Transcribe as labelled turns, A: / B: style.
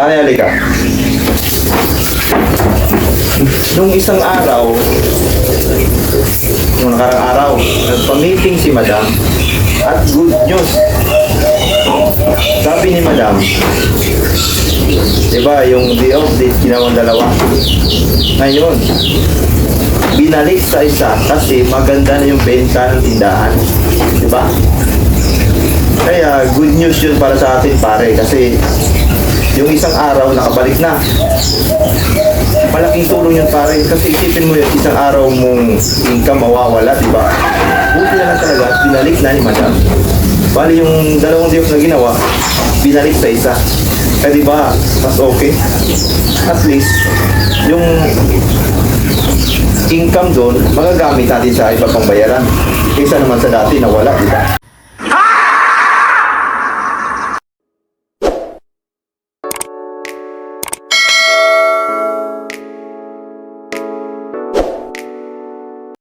A: Ay, halika. Nung isang araw, nung nakarang araw, nagpa-meeting si Madam at good news. Sabi ni Madam, diba yung day off date ginawang dalawa. Ngayon, binalik sa isa kasi maganda na yung benta ng tindahan. Diba? Kaya good news yun para sa atin pare kasi yung isang araw nakabalik na. Malaking tulong yun pare kasi isipin mo yung isang araw mong income mawawala, diba? Buti na lang talaga at binalik na ni Madam. Bali yung dalawang day off na ginawa, binalik sa isa. Kaya diba, mas okay. At least, yung income doon, magagamit natin sa iba pang bayaran. Kaysa naman sa dati na wala, diba?